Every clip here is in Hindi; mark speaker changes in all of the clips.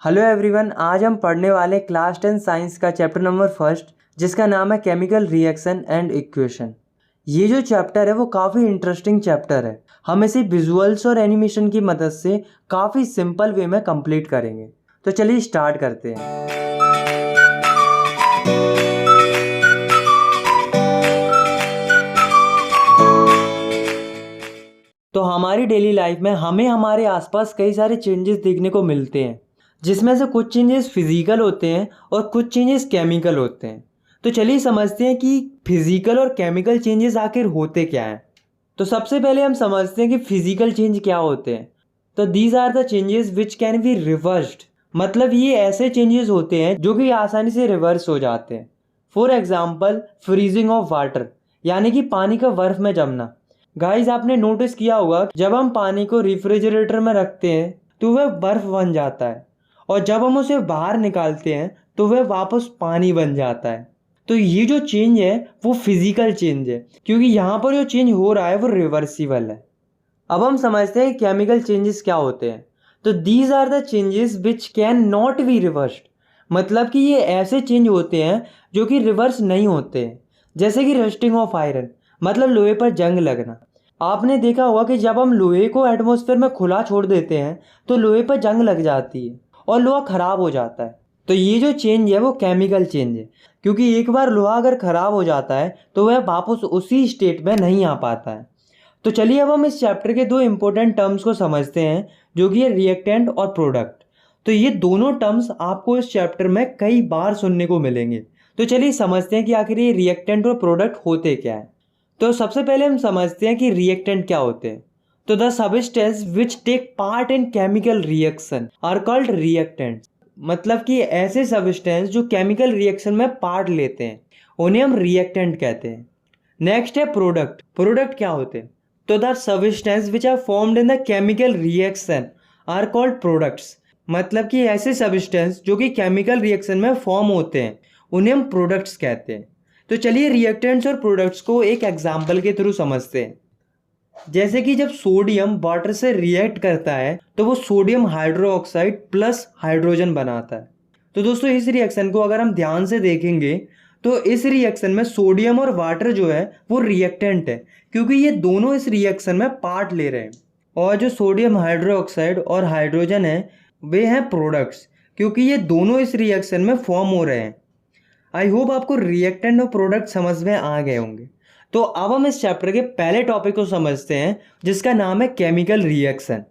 Speaker 1: हेलो एवरीवन, आज हम पढ़ने वाले क्लास 10 साइंस का चैप्टर नंबर फर्स्ट, जिसका नाम है केमिकल रिएक्शन एंड इक्वेशन। ये जो चैप्टर है वो काफ़ी इंटरेस्टिंग चैप्टर है। हम इसे विजुअल्स और एनिमेशन की मदद से काफ़ी सिंपल वे में कंप्लीट करेंगे। तो चलिए स्टार्ट करते हैं। तो हमारी डेली लाइफ में हमें हमारे आसपास कई सारे चेंजेस देखने को मिलते हैं, जिसमें से कुछ चेंजेस फिजिकल होते हैं और कुछ चेंजेस केमिकल होते हैं। तो चलिए समझते हैं कि फिजिकल और केमिकल चेंजेस आखिर होते क्या हैं। तो सबसे पहले हम समझते हैं कि फिजिकल चेंज क्या होते हैं। तो these are the changes which can be reversed. मतलब ये ऐसे चेंजेस होते हैं जो कि आसानी से रिवर्स हो जाते हैं। For example, freezing of water, यानी कि पानी का बर्फ में जमना। गाइस, आपने नोटिस किया होगा जब हम पानी को रेफ्रिजरेटर में रखते हैं तो वह बर्फ बन जाता है, और जब हम उसे बाहर निकालते हैं तो वह वापस पानी बन जाता है। तो ये जो चेंज है वो फिजिकल चेंज है, क्योंकि यहाँ पर जो चेंज हो रहा है वो रिवर्सिबल है। अब हम समझते हैं केमिकल चेंजेस क्या होते हैं। तो these are the changes which can not be reversed. मतलब कि ये ऐसे चेंज होते हैं जो कि रिवर्स नहीं होते हैं। जैसे कि रस्टिंग ऑफ आयरन, मतलब लोहे पर जंग लगना। आपने देखा होगा कि जब हम लोहे को एटमॉस्फेयर में खुला छोड़ देते हैं तो लोहे पर जंग लग जाती है और लोहा खराब हो जाता है। तो ये जो चेंज है वो केमिकल चेंज है, क्योंकि एक बार लोहा अगर खराब हो जाता है तो वह वापस उसी स्टेट में नहीं आ पाता है। तो चलिए अब हम इस चैप्टर के दो इंपॉर्टेंट टर्म्स को समझते हैं, जो कि है रिएक्टेंट और प्रोडक्ट। तो ये दोनों टर्म्स आपको इस चैप्टर में कई बार सुनने को मिलेंगे। तो चलिए समझते हैं कि आखिर ये रिएक्टेंट और प्रोडक्ट होते क्या है। तो सबसे पहले हम समझते हैं कि रिएक्टेंट क्या होते हैं। तो the substance which take part in chemical reaction are called reactants. मतलब कि ऐसे सबस्टेंस जो केमिकल रिएक्शन में पार्ट लेते हैं उन्हें हम रिएक्टेंट कहते हैं। नेक्स्ट है प्रोडक्ट। प्रोडक्ट क्या होते हैं? तो the substance which are formed in the chemical reaction are called products. मतलब कि ऐसे सबस्टेंस जो कि केमिकल रिएक्शन में फॉर्म होते हैं उन्हें हम प्रोडक्ट्स कहते हैं। तो चलिए रिएक्टेंट्स और प्रोडक्ट्स को एक एग्जाम्पल के थ्रू समझते हैं। जैसे कि जब सोडियम वाटर से रिएक्ट करता है तो वो सोडियम हाइड्रोक्साइड प्लस हाइड्रोजन बनाता है। तो दोस्तों, इस रिएक्शन को अगर हम ध्यान से देखेंगे तो इस रिएक्शन में सोडियम और वाटर जो है वो रिएक्टेंट है, क्योंकि ये दोनों इस रिएक्शन में पार्ट ले रहे हैं। और जो सोडियम हाइड्रोक्साइड और हाइड्रोजन है वे हैं प्रोडक्ट्स, क्योंकि ये दोनों इस रिएक्शन में फॉर्म हो रहे हैं। आई होप आपको रिएक्टेंट और प्रोडक्ट समझ में आ गए होंगे। तो अब हम इस चैप्टर के पहले टॉपिक को समझते हैं, जिसका नाम है chemical reaction.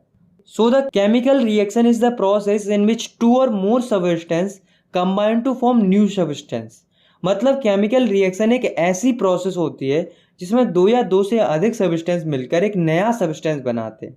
Speaker 1: So the chemical reaction is the process in which two or more substance combine to form new substance. मतलब केमिकल रिएक्शन एक ऐसी प्रोसेस होती है जिसमें दो या दो से अधिक सबस्टेंस मिलकर एक नया सबस्टेंस बनाते हैं।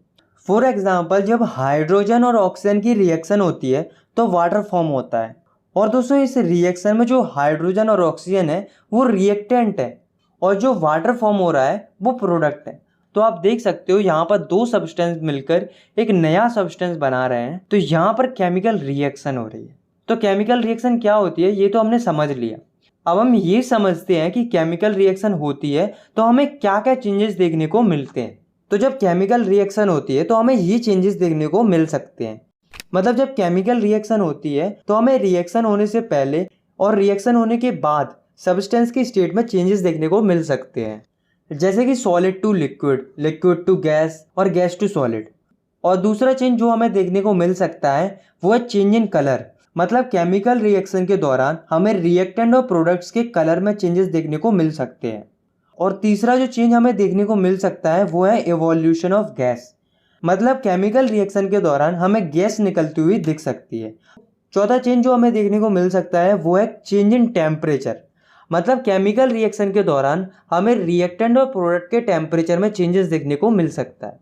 Speaker 1: फॉर एग्जाम्पल, जब हाइड्रोजन और ऑक्सीजन की रिएक्शन होती है तो वाटर फॉर्म होता है। और दोस्तों, इस रिएक्शन में जो हाइड्रोजन और ऑक्सीजन है वो रिएक्टेंट है, और जो वाटर फॉर्म हो रहा है वो प्रोडक्ट है। तो आप देख सकते हो यहाँ पर दो सब्सटेंस मिलकर एक नया सब्सटेंस बना रहे हैं। तो यहाँ पर केमिकल रिएक्शन हो रही है। तो केमिकल रिएक्शन क्या होती है ये तो हमने समझ लिया। अब हम ये समझते हैं कि केमिकल रिएक्शन होती है तो हमें क्या क्या चेंजेस देखने को मिलते हैं। तो जब केमिकल रिएक्शन होती है तो हमें ये चेंजेस देखने को मिल सकते हैं। मतलब जब केमिकल रिएक्शन होती है तो हमें रिएक्शन होने से पहले और रिएक्शन होने के बाद सब्सटेंस की स्टेट में चेंजेस देखने को मिल सकते हैं। जैसे कि solid to liquid, liquid to gas और गैस टू सॉलिड। और दूसरा चेंज जो हमें देखने को मिल सकता है वो है चेंज इन कलर। मतलब केमिकल रिएक्शन के दौरान हमें रिएक्टेंट और प्रोडक्ट्स के कलर में चेंजेस देखने को मिल सकते हैं। और तीसरा जो चेंज हमें देखने को मिल सकता है वो है इवोल्यूशन ऑफ गैस। मतलब केमिकल रिएक्शन के दौरान हमें गैस निकलती हुई दिख सकती है। चौथा चेंज जो हमें देखने को मिल सकता है वो है चेंज इन टेम्परेचर। मतलब केमिकल रिएक्शन के दौरान हमें रिएक्टेंट और प्रोडक्ट के टेम्परेचर में चेंजेस देखने को मिल सकता है।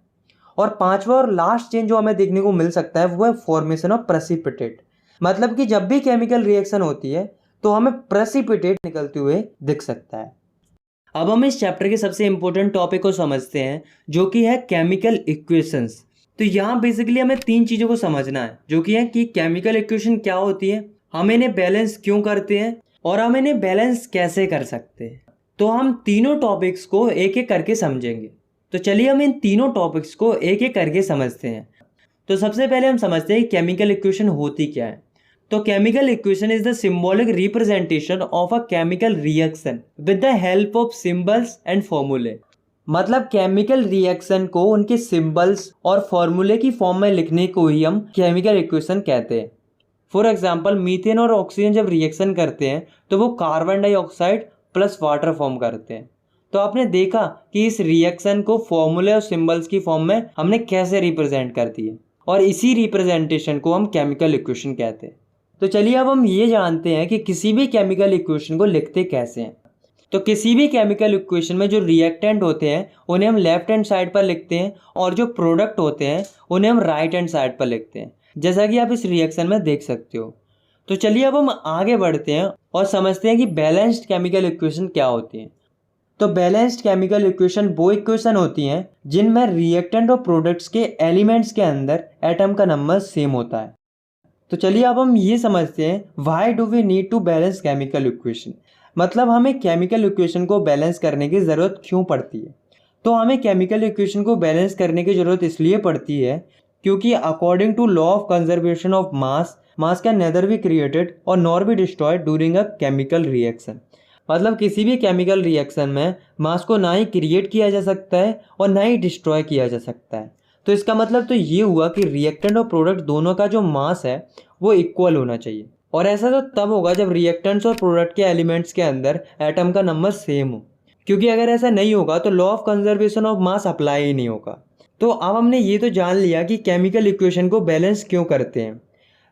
Speaker 1: और पांचवा और लास्ट चेंज जो हमें देखने को मिल सकता है वो है फॉर्मेशन ऑफ प्रेसिपिटेट। मतलब कि जब भी केमिकल रिएक्शन होती है तो हमें प्रेसिपिटेट निकलते हुए दिख सकता है। अब हम इस चैप्टर के सबसे इंपॉर्टेंट टॉपिक को समझते हैं, जो कि है केमिकल इक्वेशंस। तो यहाँ बेसिकली हमें तीन चीज़ों को समझना है, जो कि है कि केमिकल इक्वेशन क्या होती है, हम इन्हें बैलेंस क्यों करते हैं और हम इन्हें बैलेंस कैसे कर सकते हैं। तो हम तीनों टॉपिक्स को एक एक करके समझेंगे। तो चलिए हम इन तीनों टॉपिक्स को एक एक करके समझते हैं। तो सबसे पहले हम समझते हैं कि केमिकल इक्वेशन होती क्या है। तो chemical equation is the symbolic representation of a chemical reaction with the help of symbols and फॉर्मूले। मतलब केमिकल रिएक्शन को उनके सिंबल्स और फॉर्मूले की फॉर्म में लिखने को ही हम केमिकल इक्वेशन कहते हैं। फॉर एग्जाम्पल, मीथेन और ऑक्सीजन जब रिएक्शन करते हैं तो वो carbon dioxide plus water form करते हैं। तो आपने देखा कि इस रिएक्शन को फॉर्मूले और सिंबल्स की फॉर्म में हमने कैसे रिप्रेजेंट कर दिए, और इसी रिप्रेजेंटेशन को हम केमिकल इक्वेशन कहते हैं। तो चलिए अब हम ये जानते हैं कि किसी भी केमिकल इक्वेशन को लिखते कैसे हैं। तो किसी भी केमिकल इक्वेशन में जो रिएक्टेंट होते हैं उन्हें हम लेफ्ट हैंड साइड पर लिखते हैं, और जो प्रोडक्ट होते हैं उन्हें हम राइट हैंड साइड पर लिखते हैं, जैसा कि आप इस रिएक्शन में देख सकते हो। तो चलिए अब हम आगे बढ़ते हैं और समझते हैं कि बैलेंस्ड केमिकल इक्वेशन क्या होती है। तो बैलेंस्ड केमिकल इक्वेशन वो इक्वेशन होती हैं जिनमें रिएक्टेंट और प्रोडक्ट्स के एलिमेंट्स के अंदर एटम का नंबर सेम होता है। तो चलिए अब हम ये समझते हैं why do we need to balance chemical equation. मतलब हमें केमिकल इक्वेशन को बैलेंस करने की ज़रूरत क्यों पड़ती है। तो हमें केमिकल इक्वेशन को बैलेंस करने की ज़रूरत इसलिए पड़ती है क्योंकि according to law of conservation of mass can neither be created or nor be destroyed during a chemical reaction. मतलब किसी भी केमिकल रिएक्शन में मास को ना ही क्रिएट किया जा सकता है और ना ही डिस्ट्रॉय किया जा सकता है। तो इसका मतलब तो ये हुआ कि रिएक्टेंट और प्रोडक्ट दोनों का जो मास है वो इक्वल होना चाहिए, और ऐसा तो तब होगा जब रिएक्टेंट्स और प्रोडक्ट के एलिमेंट्स के अंदर एटम का नंबर सेम हो, क्योंकि अगर ऐसा नहीं होगा तो law of conservation of mass apply ही नहीं होगा। तो अब हमने ये तो जान लिया कि केमिकल इक्वेशन को बैलेंस क्यों करते हैं।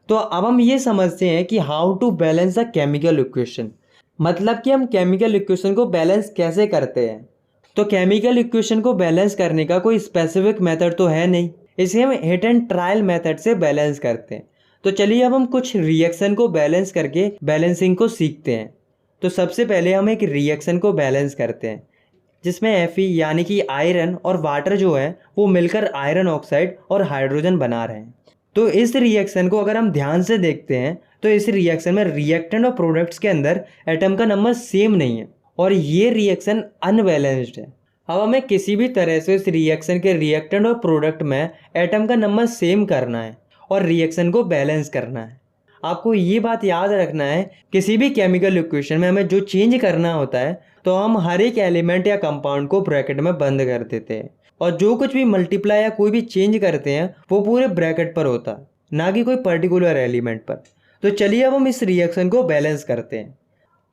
Speaker 1: तो अब हम ये समझते हैं कि how to balance the chemical equation. मतलब कि हम केमिकल इक्वेशन को बैलेंस कैसे करते हैं। तो केमिकल इक्वेशन को बैलेंस करने का कोई स्पेसिफिक मेथड तो है नहीं, इसे हम हिट एंड ट्रायल मेथड से बैलेंस करते हैं। तो चलिए अब हम कुछ रिएक्शन को बैलेंस करके बैलेंसिंग को सीखते हैं। तो सबसे पहले हम एक रिएक्शन को बैलेंस करते हैं जिसमें Fe यानी कि आयरन और वाटर जो है वो मिलकर आयरन ऑक्साइड और हाइड्रोजन बना रहे हैं। तो इस रिएक्शन को अगर हम ध्यान से देखते हैं तो इस रिएक्शन में रिएक्टेंट और प्रोडक्ट्स के अंदर एटम का नंबर सेम नहीं है, और ये रिएक्शन अनबैलेंस्ड है। अब हमें किसी भी तरह से इस रिएक्शन के रिएक्टेंट और प्रोडक्ट में एटम का नंबर सेम करना है और रिएक्शन को बैलेंस करना है। आपको ये बात याद रखना है, किसी भी केमिकल इक्वेशन में हमें जो चेंज करना होता है तो हम हर एक एलिमेंट या कंपाउंड को ब्रैकेट में बंद कर देते हैं, और जो कुछ भी मल्टीप्लाई या कोई भी चेंज करते हैं वो पूरे ब्रैकेट पर होता है, ना कि कोई पर्टिकुलर एलिमेंट पर। तो चलिए अब हम इस रिएक्शन को बैलेंस करते हैं।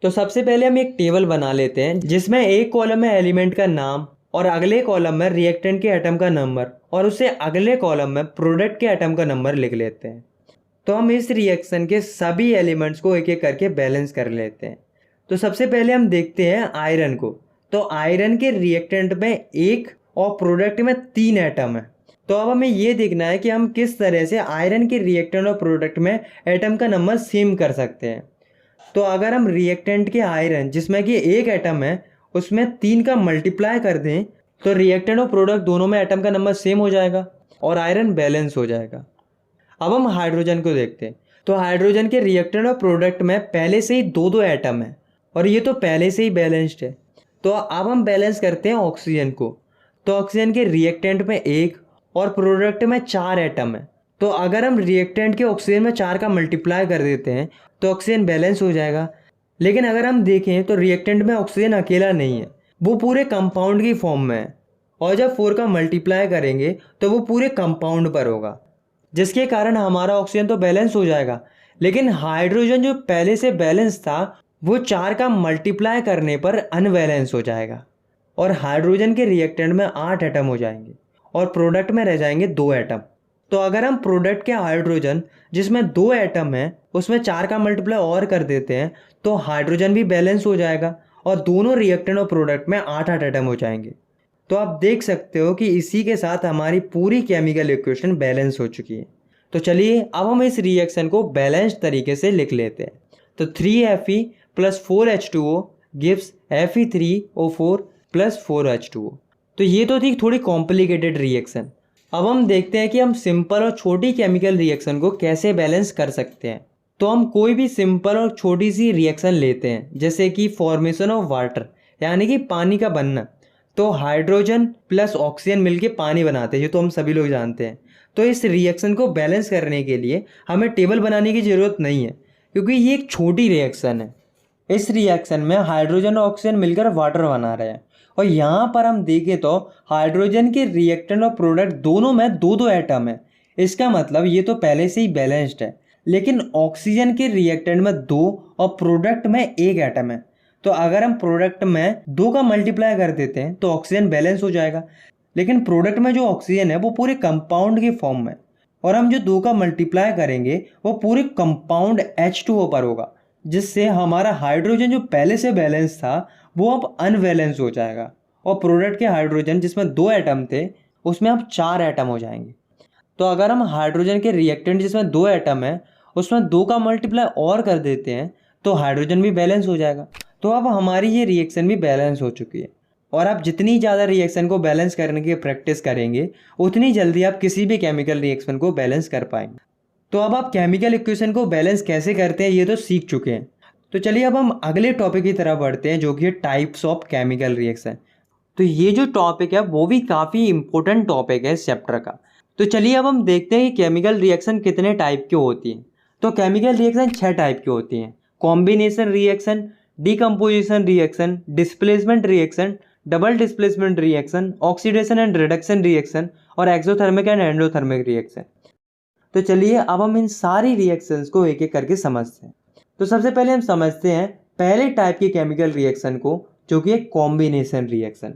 Speaker 1: तो सबसे पहले हम एक टेबल बना लेते हैं जिसमें एक कॉलम में एलिमेंट का नाम और अगले कॉलम में रिएक्टेंट के एटम का नंबर और उससे अगले कॉलम में प्रोडक्ट के एटम का नंबर लिख लेते हैं। तो हम इस रिएक्शन के सभी एलिमेंट्स को एक एक करके बैलेंस कर लेते हैं। तो सबसे पहले हम देखते हैं आयरन को। तो आयरन के रिएक्टेंट में 1 और प्रोडक्ट में 3 एटम है। तो अब हमें ये देखना है कि हम किस तरह से आयरन के रिएक्टेंट और प्रोडक्ट में एटम का नंबर सेम कर सकते हैं। तो अगर हम रिएक्टेंट के आयरन जिसमें कि 1 एटम है उसमें 3 का मल्टीप्लाई कर दें तो रिएक्टेंट और प्रोडक्ट दोनों में एटम का नंबर सेम हो जाएगा और आयरन बैलेंस हो जाएगा। अब हम हाइड्रोजन को देखते हैं। तो हाइड्रोजन के रिएक्टेंट और प्रोडक्ट में पहले से ही 2 एटम है और ये तो पहले से ही बैलेंस्ड है। तो अब हम बैलेंस करते हैं ऑक्सीजन को। तो ऑक्सीजन के रिएक्टेंट में 1 और प्रोडक्ट में 4 एटम है। तो अगर हम रिएक्टेंट के ऑक्सीजन में 4 का मल्टीप्लाई कर देते हैं तो ऑक्सीजन बैलेंस हो जाएगा। लेकिन अगर हम देखें तो रिएक्टेंट में ऑक्सीजन अकेला नहीं है, वो पूरे कंपाउंड की फॉर्म में है, और जब 4 का मल्टीप्लाई करेंगे तो वो पूरे कंपाउंड पर होगा, जिसके कारण हमारा ऑक्सीजन तो बैलेंस हो जाएगा। लेकिन हाइड्रोजन जो पहले से बैलेंस था वो 4 का मल्टीप्लाई करने पर अनबैलेंस हो जाएगा और हाइड्रोजन के रिएक्टेंट में 8 एटम हो जाएंगे और प्रोडक्ट में रह जाएंगे 2 एटम। तो अगर हम प्रोडक्ट के हाइड्रोजन जिसमें 2 एटम है उसमें 4 का मल्टीप्लाई और कर देते हैं तो हाइड्रोजन भी बैलेंस हो जाएगा और दोनों रिएक्टेंट और प्रोडक्ट में 8-8 एटम हो जाएंगे। तो आप देख सकते हो कि इसी के साथ हमारी पूरी केमिकल इक्वेशन बैलेंस हो चुकी है। तो चलिए अब हम इस रिएक्शन को बैलेंस्ड तरीके से लिख लेते हैं। तो 3Fe + 4H2O gives Fe3O4 + 4H2O। तो ये तो थी थोड़ी कॉम्प्लिकेटेड रिएक्शन। अब हम देखते हैं कि हम सिंपल और छोटी केमिकल रिएक्शन को कैसे बैलेंस कर सकते हैं। तो हम कोई भी सिंपल और छोटी सी रिएक्शन लेते हैं, जैसे कि फॉर्मेशन ऑफ वाटर यानी कि पानी का बनना। तो हाइड्रोजन प्लस ऑक्सीजन मिलके पानी बनाते हैं, ये तो हम सभी लोग जानते हैं। तो इस रिएक्शन को बैलेंस करने के लिए हमें टेबल बनाने की ज़रूरत नहीं है, क्योंकि ये एक छोटी रिएक्शन है। इस रिएक्शन में हाइड्रोजन और ऑक्सीजन मिलकर वाटर बना रहे हैं, और यहाँ पर हम देखें तो हाइड्रोजन के रिएक्टेंट और प्रोडक्ट दोनों में दो दो एटम है। इसका मतलब ये तो पहले से ही बैलेंस्ड है। लेकिन ऑक्सीजन के रिएक्टेंट में 2 और प्रोडक्ट में 1 एटम है। तो अगर हम प्रोडक्ट में 2 का मल्टीप्लाई कर देते हैं तो ऑक्सीजन बैलेंस हो जाएगा। लेकिन प्रोडक्ट में जो ऑक्सीजन है वो पूरे कंपाउंड के फॉर्म में, और हम जो 2 का मल्टीप्लाई करेंगे वो पूरे कंपाउंड H2O पर होगा, जिससे हमारा हाइड्रोजन जो पहले से बैलेंस था वो अब अनबैलेंस हो जाएगा, और प्रोडक्ट के हाइड्रोजन जिसमें 2 एटम थे उसमें अब 4 एटम हो जाएंगे। तो अगर हम हाइड्रोजन के रिएक्टेंट जिसमें 2 एटम है उसमें 2 का मल्टीप्लाई और कर देते हैं तो हाइड्रोजन भी बैलेंस हो जाएगा। तो अब हमारी ये रिएक्शन भी बैलेंस हो चुकी है। और आप जितनी ज़्यादा रिएक्शन को बैलेंस करने की प्रैक्टिस करेंगे उतनी जल्दी आप किसी भी केमिकल रिएक्शन को बैलेंस कर पाएंगे। तो अब आप केमिकल इक्वेशन को बैलेंस कैसे करते हैं ये तो सीख चुके हैं। तो चलिए अब हम अगले टॉपिक की तरफ बढ़ते हैं, जो कि है टाइप्स ऑफ केमिकल रिएक्शन। तो ये जो टॉपिक है वो भी काफ़ी इंपॉर्टेंट टॉपिक है इस चैप्टर का। तो चलिए अब हम देखते हैं कि केमिकल रिएक्शन कितने टाइप की होती हैं। तो केमिकल रिएक्शन 6 टाइप की होती हैं: combination reaction, decomposition reaction, displacement reaction, double displacement reaction, oxidation and reduction reaction, और एक्सोथर्मिक एंड एंडोथर्मिक रिएक्शन। तो चलिए अब हम इन सारी रिएक्शंस को एक एक करके समझते हैं। तो सबसे पहले हम समझते हैं पहले टाइप की केमिकल रिएक्शन को, जो कि है कॉम्बिनेशन रिएक्शन।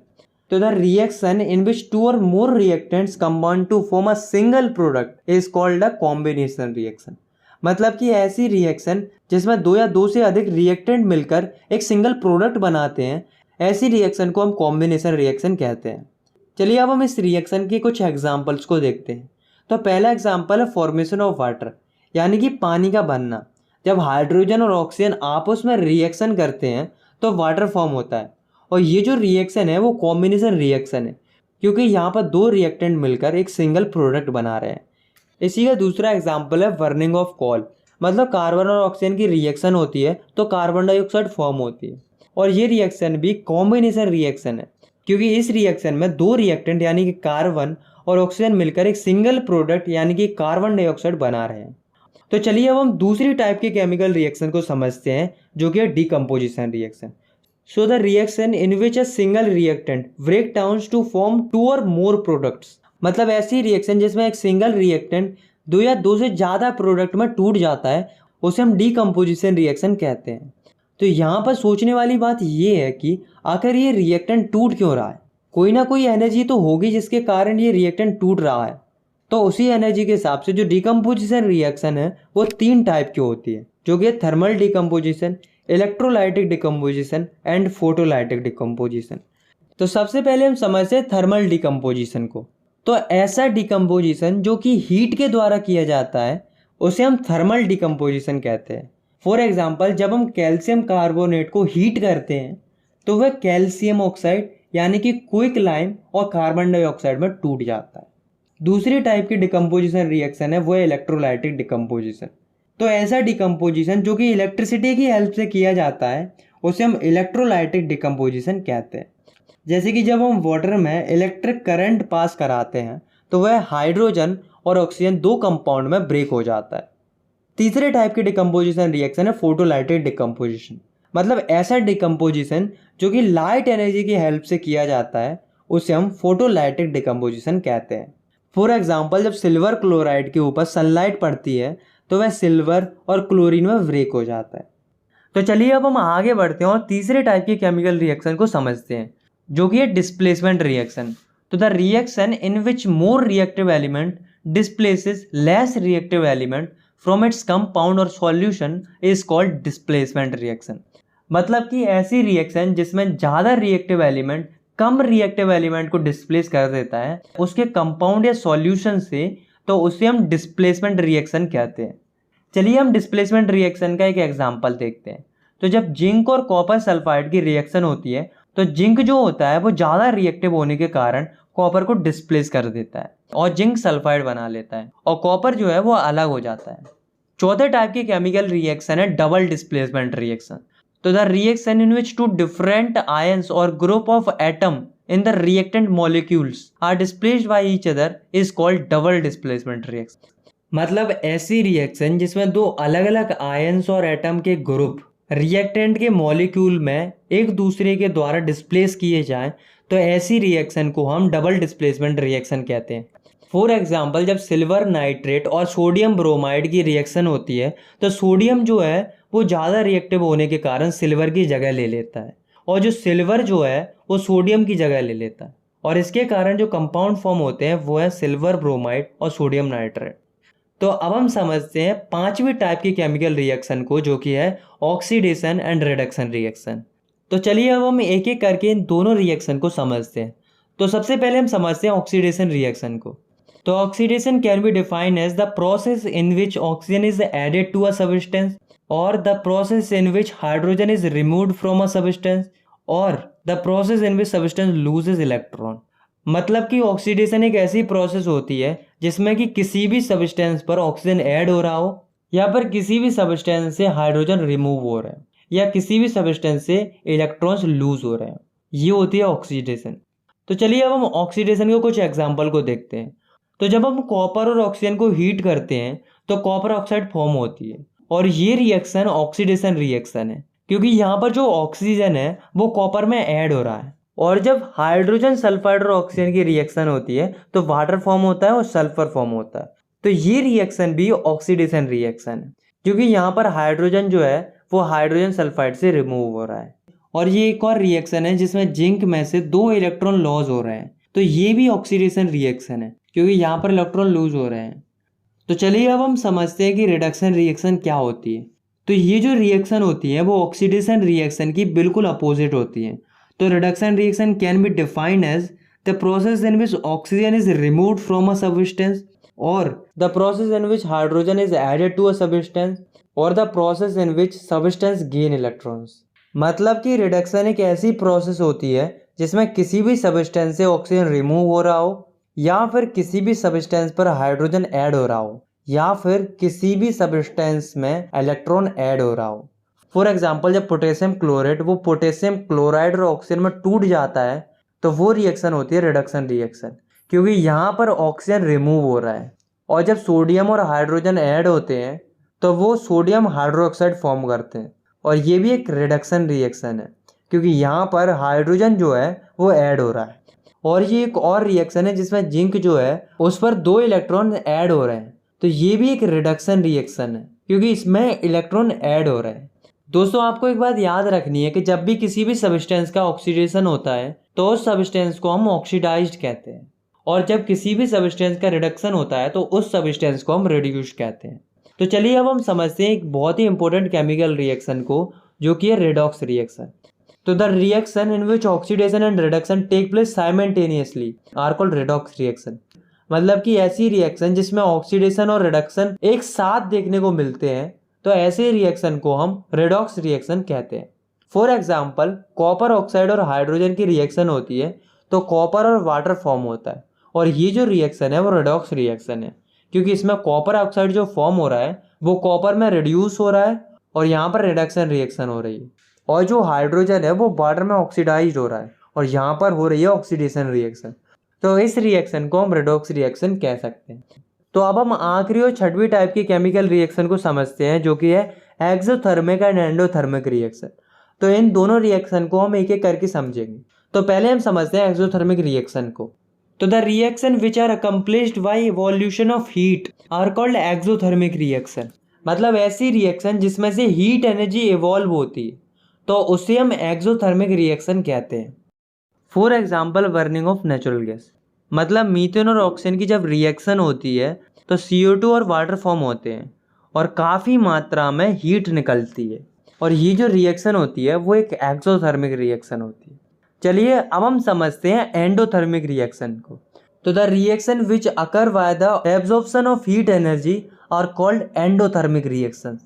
Speaker 1: तो the reaction in which 2 or more reactants combine to form a single product is called a combination reaction। मतलब कि ऐसी रिएक्शन जिसमें 2 या 2 से अधिक रिएक्टेंट मिलकर एक सिंगल प्रोडक्ट बनाते हैं, ऐसी रिएक्शन को हम कॉम्बिनेशन रिएक्शन कहते हैं। चलिए अब हम इस रिएक्शन के कुछ एग्जांपल्स को देखते हैं। तो पहला एग्जांपल है फॉर्मेशन ऑफ वाटर, यानी कि पानी का बनना। जब हाइड्रोजन और ऑक्सीजन आपस में रिएक्शन करते हैं तो वाटर फॉर्म होता है, और ये जो रिएक्शन है वो कॉम्बिनेशन रिएक्शन है, क्योंकि यहाँ पर 2 रिएक्टेंट मिलकर एक सिंगल प्रोडक्ट बना रहे हैं। इसी का दूसरा एग्जांपल है बर्निंग ऑफ कोल। मतलब कार्बन और ऑक्सीजन की रिएक्शन होती है तो कार्बन डाइऑक्साइड फॉर्म होती है, और ये रिएक्शन भी कॉम्बिनेशन रिएक्शन है, क्योंकि इस रिएक्शन में 2 रिएक्टेंट यानी कि कार्बन और ऑक्सीजन मिलकर एक सिंगल प्रोडक्ट यानी कि कार्बन डाइऑक्साइड बना रहे हैं। तो चलिए अब हम दूसरी टाइप के केमिकल रिएक्शन को समझते हैं, जो कि है decomposition reaction. So the reaction in which a single reactant break down to form 2 or more products। मतलब ऐसी रिएक्शन जिसमें एक सिंगल रिएक्टेंट 2 या 2 से ज़्यादा प्रोडक्ट में टूट जाता है, उसे हम डीकम्पोजिशन रिएक्शन कहते हैं। तो यहाँ पर सोचने वाली बात ये है कि आखिर ये रिएक्टेंट टूट क्यों रहा है। कोई ना कोई एनर्जी तो होगी जिसके कारण ये रिएक्टेंट टूट रहा है। तो उसी एनर्जी के हिसाब से जो डीकम्पोजिशन रिएक्शन है वो 3 टाइप की होती है, जो कि thermal decomposition, electrolytic decomposition and photolytic decomposition. तो सबसे पहले हम समझते हैं थर्मल डिकम्पोजिशन को। तो ऐसा डिकम्पोजिशन जो कि हीट के द्वारा किया जाता है उसे हम थर्मल डिकम्पोजिशन कहते हैं। फॉर एग्जांपल, जब हम कैल्शियम कार्बोनेट को हीट करते हैं तो वह कैल्शियम ऑक्साइड यानी कि क्विक लाइम और कार्बन डाइऑक्साइड में टूट जाता है। दूसरी टाइप की डिकम्पोजिशन रिएक्शन है वो है इलेक्ट्रोलाइटिक डिकम्पोजिशन। तो ऐसा डिकम्पोजिशन जो कि इलेक्ट्रिसिटी की हेल्प से किया जाता है उसे हम इलेक्ट्रोलाइटिक डिकम्पोजिशन कहते हैं। जैसे कि जब हम वाटर में इलेक्ट्रिक करंट पास कराते हैं तो वह हाइड्रोजन और ऑक्सीजन 2 कंपाउंड में ब्रेक हो जाता है। तीसरे टाइप की डिकम्पोजिशन रिएक्शन है फोटोलाइटिक डिकम्पोजिशन। मतलब ऐसा डिकम्पोजिशन जो कि लाइट एनर्जी की हेल्प से किया जाता है उसे हम फोटोलाइटिक डिकम्पोजिशन कहते हैं। फॉर एग्जाम्पल, जब सिल्वर क्लोराइड के ऊपर सनलाइट पड़ती है तो वह सिल्वर और क्लोरीन में ब्रेक हो जाता है। तो चलिए अब हम आगे बढ़ते हैं और तीसरे टाइप की केमिकल रिएक्शन को समझते हैं, जो कि है डिस्प्लेसमेंट रिएक्शन। तो the reaction in which more reactive element displaces less reactive element from its compound or solution is called displacement reaction. मतलब कि ऐसी रिएक्शन जिसमें ज़्यादा रिएक्टिव एलिमेंट कम रिएक्टिव एलिमेंट को डिस्प्लेस कर देता है उसके कंपाउंड या सॉल्यूशन से, तो उसे हम डिस्प्लेसमेंट रिएक्शन कहते हैं। चलिए हम डिस्प्लेसमेंट रिएक्शन का एक एग्जांपल देखते हैं। तो जब जिंक और कॉपर सल्फाइड की रिएक्शन होती है तो जिंक जो होता है वो ज़्यादा रिएक्टिव होने के कारण कॉपर को डिस्प्लेस कर देता है और जिंक सल्फाइड बना लेता है, और कॉपर जो है वो अलग हो जाता है। चौथे टाइप की केमिकल रिएक्शन है डबल डिस्प्लेसमेंट रिएक्शन। तो the reaction in which 2 different ions और group of atom in the reactant molecules are displaced by each other is called double displacement reaction. मतलब ऐसी रिएक्शन जिसमें दो अलग अलग आयंस और एटम के ग्रुप रिएक्टेंट के मॉलिक्यूल में एक दूसरे के द्वारा डिस्प्लेस किए जाएं, तो ऐसी रिएक्शन को हम डबल डिस्प्लेसमेंट रिएक्शन कहते हैं। फॉर एग्जांपल, जब सिल्वर नाइट्रेट और सोडियम ब्रोमाइड की रिएक्शन होती है तो सोडियम जो है वो ज़्यादा रिएक्टिव होने के कारण सिल्वर की जगह ले लेता है, और जो सिल्वर जो है वो सोडियम की जगह ले लेता है, और इसके कारण जो कंपाउंड फॉर्म होते हैं वो है सिल्वर ब्रोमाइड और सोडियम नाइट्रेट। तो अब हम समझते हैं पांचवी टाइप की केमिकल रिएक्शन को, जो कि है ऑक्सीडेशन एंड रिडक्शन रिएक्शन। तो चलिए अब हम एक एक करके इन दोनों रिएक्शन को समझते हैं। तो सबसे पहले हम समझते हैं ऑक्सीडेशन रिएक्शन को। तो oxidation can be defined as the process in which oxygen is added to a substance, और the process in which hydrogen is removed from a substance, और the process in which substance loses electron. मतलब कि ऑक्सीडेशन एक ऐसी प्रोसेस होती है जिसमें कि किसी भी सब्सटेंस पर ऑक्सीजन ऐड हो रहा हो, या फिर किसी भी सब्सटेंस से हाइड्रोजन रिमूव हो रहा है, या किसी भी सब्सटेंस से इलेक्ट्रॉन्स लूज हो रहे हैं, ये होती है ऑक्सीडेशन। तो चलिए अब हम ऑक्सीडेशन के कुछ एग्जाम्पल को देखते हैं। तो जब हम कॉपर और ऑक्सीजन को हीट करते हैं तो कॉपर ऑक्साइड फॉर्म होती है, और ये रिएक्शन ऑक्सीडेशन रिएक्शन है, क्योंकि यहाँ पर जो ऑक्सीजन है वो कॉपर में ऐड हो रहा है। और जब हाइड्रोजन सल्फाइड और ऑक्सीजन की रिएक्शन होती है तो वाटर फॉर्म होता है और सल्फर फॉर्म होता है। तो ये रिएक्शन भी ऑक्सीडेशन रिएक्शन है, क्योंकि यहाँ पर हाइड्रोजन जो है वो हाइड्रोजन सल्फाइड से रिमूव हो रहा है। और ये एक और रिएक्शन है जिसमें जिंक में से 2 इलेक्ट्रॉन लॉस हो रहे हैं, तो ये भी ऑक्सीडेशन रिएक्शन है, क्योंकि यहाँ पर इलेक्ट्रॉन लूज हो रहे हैं। तो चलिए अब हम समझते हैं कि रिडक्शन रिएक्शन क्या होती है। तो ये जो रिएक्शन होती है वो ऑक्सीडेशन रिएक्शन की बिल्कुल अपोजिट होती है। तो reduction reaction can be defined as the process in which oxygen is removed from a substance, और the process in which hydrogen is added to a substance, और the process in which substance gain electrons. मतलब कि रिडक्शन एक ऐसी प्रोसेस होती है जिसमें किसी भी सब्सटेंस से ऑक्सीजन रिमूव हो रहा हो, या फिर किसी भी सब्सटेंस पर हाइड्रोजन ऐड हो रहा हो, या फिर किसी भी सब्सटेंस में इलेक्ट्रॉन ऐड हो रहा हो। फॉर एग्जांपल, जब पोटेशियम क्लोराइड वो पोटेशियम क्लोराइड और ऑक्सीजन में टूट जाता है तो वो रिएक्शन होती है रिडक्शन रिएक्शन, क्योंकि यहाँ पर ऑक्सीजन रिमूव हो रहा है। और जब सोडियम और हाइड्रोजन ऐड होते हैं तो वो सोडियम हाइड्रोक्साइड फॉर्म करते हैं, और ये भी एक रिडक्शन रिएक्शन है, क्योंकि यहाँ पर हाइड्रोजन जो है वो ऐड हो रहा है। और ये एक और रिएक्शन है जिसमें जिंक जो है उस पर 2 इलेक्ट्रॉन ऐड हो रहे हैं, तो ये भी एक रिडक्शन रिएक्शन है, क्योंकि इसमें इलेक्ट्रॉन ऐड हो रहे हैं। दोस्तों, आपको एक बात याद रखनी है कि जब भी किसी भी सब्सटेंस का ऑक्सीडेशन होता है तो उस सब्सटेंस को हम ऑक्सीडाइज्ड कहते हैं, और जब किसी भी सब्सटेंस का रिडक्शन होता है तो उस सब्सटेंस को हम रिड्यूस्ड कहते हैं। तो चलिए अब हम समझते हैं एक बहुत ही इंपॉर्टेंट केमिकल रिएक्शन को, जो कि है रेडॉक्स रिएक्शन। तो the reaction in which oxidation and reduction take place simultaneously are called redox reaction. मतलब कि ऐसी रिएक्शन जिसमें ऑक्सीडेशन और रिडक्शन एक साथ देखने को मिलते हैं, तो ऐसे रिएक्शन को हम रेडॉक्स रिएक्शन कहते हैं। फॉर एग्जाम्पल, कॉपर ऑक्साइड और हाइड्रोजन की रिएक्शन होती है तो कॉपर और वाटर फॉर्म होता है, और ये जो रिएक्शन है वो रेडॉक्स रिएक्शन है, क्योंकि इसमें कॉपर ऑक्साइड जो फॉर्म हो रहा है वो कॉपर में रिड्यूस हो रहा है, और यहाँ पर रिडक्शन रिएक्शन हो रही है। और जो हाइड्रोजन है वो वाटर में ऑक्सीडाइज हो रहा है, और यहाँ पर हो रही है ऑक्सीडेशन रिएक्शन। तो इस रिएक्शन को हम रेडॉक्स रिएक्शन कह सकते हैं। तो अब हम आखिरी और छठवीं टाइप की केमिकल रिएक्शन को समझते हैं, जो कि है एक्सोथर्मिक एंड एंडोथर्मिक रिएक्शन। तो इन दोनों रिएक्शन को हम एक एक करके समझेंगे। तो पहले हम समझते हैं एक्सोथर्मिक रिएक्शन को। तो the reaction which are accomplished by evolution of heat are called exothermic reaction. मतलब ऐसी रिएक्शन जिसमें से हीट एनर्जी इवॉल्व होती है, तो उसे हम एक्सोथर्मिक रिएक्शन कहते हैं। For example, burning of natural gas. मतलब मीथेन और ऑक्सीजन की जब रिएक्शन होती है तो CO2 और वाटर फॉर्म होते हैं, और काफ़ी मात्रा में हीट निकलती है, और ये जो रिएक्शन होती है वो एक एक्सोथर्मिक रिएक्शन होती है। चलिए अब हम समझते हैं एंडोथर्मिक रिएक्शन को। तो the reaction which occur by the absorption of heat energy are called endothermic reaction.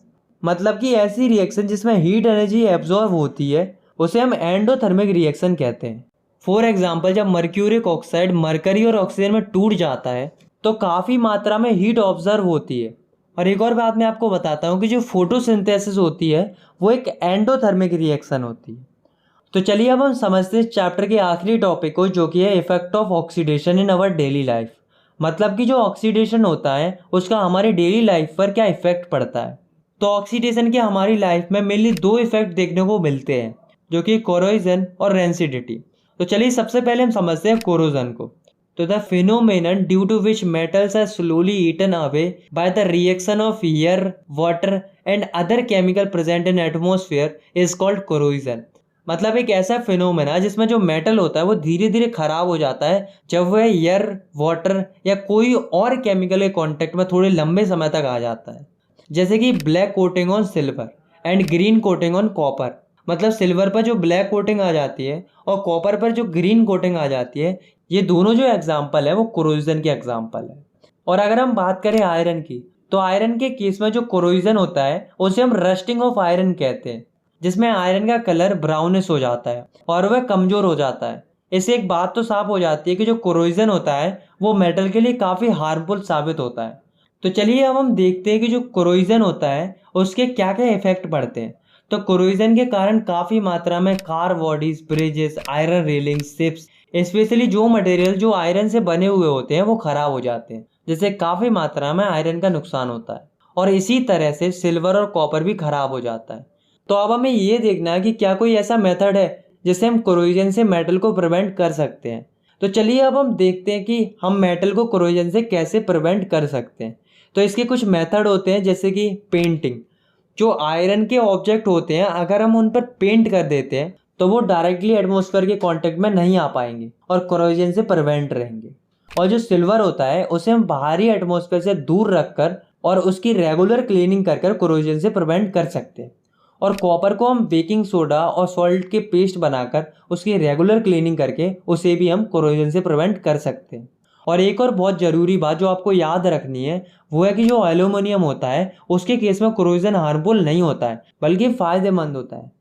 Speaker 1: मतलब कि ऐसी रिएक्शन जिसमें हीट एनर्जी एब्जॉर्ब होती है उसे हम एंडोथर्मिक रिएक्शन कहते हैं। फॉर एग्जाम्पल, जब मर्क्यूरिक ऑक्साइड मरकरी और ऑक्सीजन में टूट जाता है तो काफ़ी मात्रा में हीट ऑब्जर्व होती है। और एक और बात मैं आपको बताता हूँ कि जो फोटोसिंथेसिस होती है वो एक एंडोथर्मिक रिएक्शन होती है। तो चलिए अब हम समझते हैं चैप्टर के आखिरी टॉपिक को, जो कि है effect of oxidation in our daily life. मतलब कि जो ऑक्सीडेशन होता है उसका हमारी डेली लाइफ पर क्या इफेक्ट पड़ता है। तो ऑक्सीडेशन के हमारी लाइफ में मेनली दो इफेक्ट देखने को मिलते हैं, जो कि कोरोजन और रेंसिडिटी। तो चलिए सबसे पहले हम समझते हैं कोरोजन को। तो the phenomenon due to which metals are slowly eaten away by the reaction of air, water and other chemical present in atmosphere is called corrosion. मतलब एक ऐसा फिनोमेना जिसमें जो मेटल होता है वो धीरे धीरे खराब हो जाता है जब वह एयर, वाटर या कोई और केमिकल के कांटेक्ट में थोड़े लंबे समय तक आ जाता है। जैसे कि black coating on silver and green coating on copper. मतलब सिल्वर पर जो ब्लैक कोटिंग आ जाती है और कॉपर पर जो ग्रीन कोटिंग आ जाती है, ये दोनों जो एग्जाम्पल है वो कोरोजन के एग्जाम्पल है। और अगर हम बात करें आयरन की, तो आयरन के केस में जो कोरोजन होता है उसे हम रस्टिंग ऑफ आयरन कहते हैं, जिसमें आयरन का कलर ब्राउनिश हो जाता है और वह कमजोर हो जाता है। इससे एक बात तो साफ हो जाती है कि जो कोरोजन होता है वो मेटल के लिए काफ़ी हार्मफुल साबित होता है। तो चलिए अब हम देखते हैं कि जो कोरोजन होता है उसके क्या क्या इफेक्ट पड़ते हैं। तो कोरोजन के कारण काफ़ी मात्रा में car bodies, bridges, iron railing, ships, specially जो मटेरियल जो आयरन से बने हुए होते हैं वो खराब हो जाते हैं, जिससे काफ़ी मात्रा में आयरन का नुकसान होता है। और इसी तरह से सिल्वर और कॉपर भी खराब हो जाता है। तो अब हमें ये देखना है कि क्या कोई ऐसा मेथड है जिससे हम कोरोजन से मेटल को प्रिवेंट कर सकते हैं। तो चलिए अब हम देखते हैं कि हम मेटल को कोरोजन से कैसे प्रिवेंट कर सकते हैं। तो इसके कुछ मेथड होते हैं, जैसे कि पेंटिंग। जो आयरन के ऑब्जेक्ट होते हैं अगर हम उन पर पेंट कर देते हैं तो वो डायरेक्टली एटमॉस्फेयर के कांटेक्ट में नहीं आ पाएंगे और कोरोजन से प्रिवेंट रहेंगे। और जो सिल्वर होता है उसे हम बाहरी एटमॉस्फेयर से दूर रखकर और उसकी रेगुलर क्लीनिंग कर कोरोजन से प्रिवेंट कर सकते हैं। और कॉपर को हम बेकिंग सोडा और सॉल्ट के पेस्ट बनाकर उसकी रेगुलर क्लीनिंग करके उसे भी हम कोरोजन से प्रिवेंट कर सकते हैं। और एक और बहुत ज़रूरी बात जो आपको याद रखनी है वो है कि जो एल्यूमिनियम होता है उसके केस में कोरोजन हार्मफुल नहीं होता है, बल्कि फ़ायदेमंद होता है।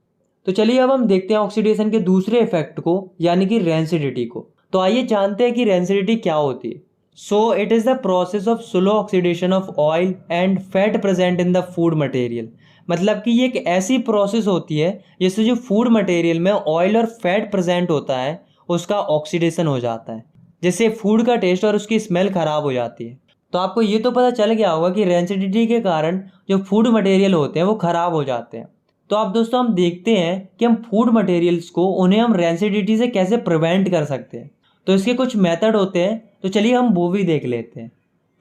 Speaker 1: तो चलिए अब हम देखते हैं ऑक्सीडेशन के दूसरे इफेक्ट को, यानी कि रेंसिडिटी को। तो आइए जानते हैं कि रेंसिडिटी क्या होती है। So it is the process of slow oxidation of oil and fat present in the food material. मतलब कि ये एक ऐसी प्रोसेस होती है जिससे जो फूड मटेरियल में ऑयल और फैट प्रेजेंट होता है उसका ऑक्सीडेशन हो जाता है, जिससे फूड का टेस्ट और उसकी स्मेल खराब हो जाती है। तो आपको ये तो पता चल गया होगा कि रेंसिडिटी के कारण जो फूड मटेरियल होते हैं वो खराब हो जाते हैं। तो अब दोस्तों हम देखते हैं कि हम फूड मटेरियल्स को उन्हें हम रेंसिडिटी से कैसे प्रिवेंट कर सकते हैं। तो इसके कुछ मेथड होते हैं, तो चलिए हम वो भी देख लेते हैं।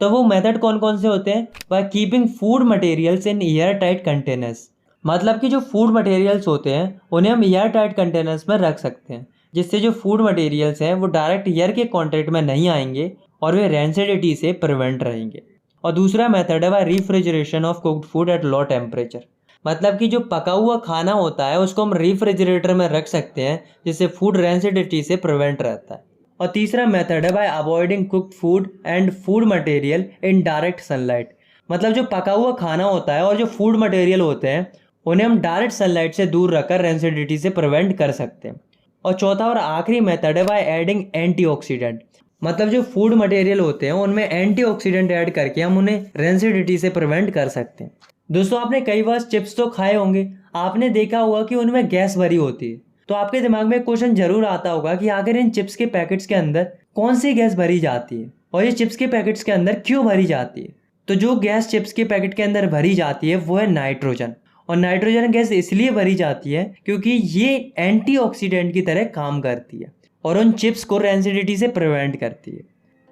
Speaker 1: तो वो मेथड कौन कौन से होते हैं? By keeping food materials in air tight containers. मतलब कि जो फूड मटेरियल्स होते हैं उन्हें हम एयर टाइट कंटेनर्स में रख सकते हैं, जिससे जो फूड मटेरियल्स हैं वो डायरेक्ट एयर के कॉन्टेक्ट में नहीं आएंगे और वे रेंसिडिटी से प्रिवेंट रहेंगे। और दूसरा मेथड है by refrigeration of cooked food at low temperature. मतलब कि जो पका हुआ खाना होता है उसको हम रेफ्रिजरेटर में रख सकते हैं, जिससे फूड रेंसिडिटी से प्रिवेंट रहता है। और तीसरा मेथड है bye avoiding cooked food and food material in direct sunlight. मतलब जो पका हुआ खाना होता है और जो फूड मटेरियल होते हैं उन्हें हम डायरेक्ट सनलाइट से दूर रखकर रेंसिडिटी से प्रिवेंट कर सकते हैं। और चौथा और आखिरी मेथड है बाय एडिंग एंटीऑक्सीडेंट। मतलब जो फूड मटेरियल होते हैं उनमें एंटीऑक्सीडेंट ऐड करके हम उन्हें रेंसिडिटी से प्रिवेंट कर सकते हैं। दोस्तों आपने कई बार चिप्स तो खाए होंगे, आपने देखा होगा कि उनमें गैस भरी होती है। तो आपके दिमाग में क्वेश्चन जरूर आता होगा कि आखिर इन चिप्स के पैकेट्स के अंदर कौन सी गैस भरी जाती है और ये चिप्स के पैकेट्स के अंदर क्यों भरी जाती है। तो जो गैस चिप्स के पैकेट के अंदर भरी जाती है वो है नाइट्रोजन। और नाइट्रोजन गैस इसलिए भरी जाती है क्योंकि ये एंटीऑक्सीडेंट की तरह काम करती है और उन चिप्स को रेंसिडिटी से प्रिवेंट करती है।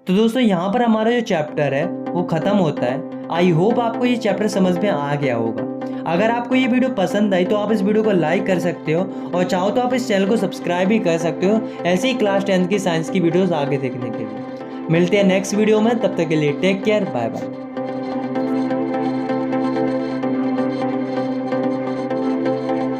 Speaker 1: तो दोस्तों यहाँ पर हमारा जो चैप्टर है वो ख़त्म होता है। आई होप आपको ये चैप्टर समझ में आ गया होगा। अगर आपको ये वीडियो पसंद आई तो आप इस वीडियो को लाइक कर सकते हो और चाहो तो आप इस चैनल को सब्सक्राइब भी कर सकते हो, ऐसे ही क्लास 10 की साइंस की वीडियोस आगे देखने के लिए। मिलते हैं नेक्स्ट वीडियो में, तब तक के लिए टेक केयर, बाय बाय।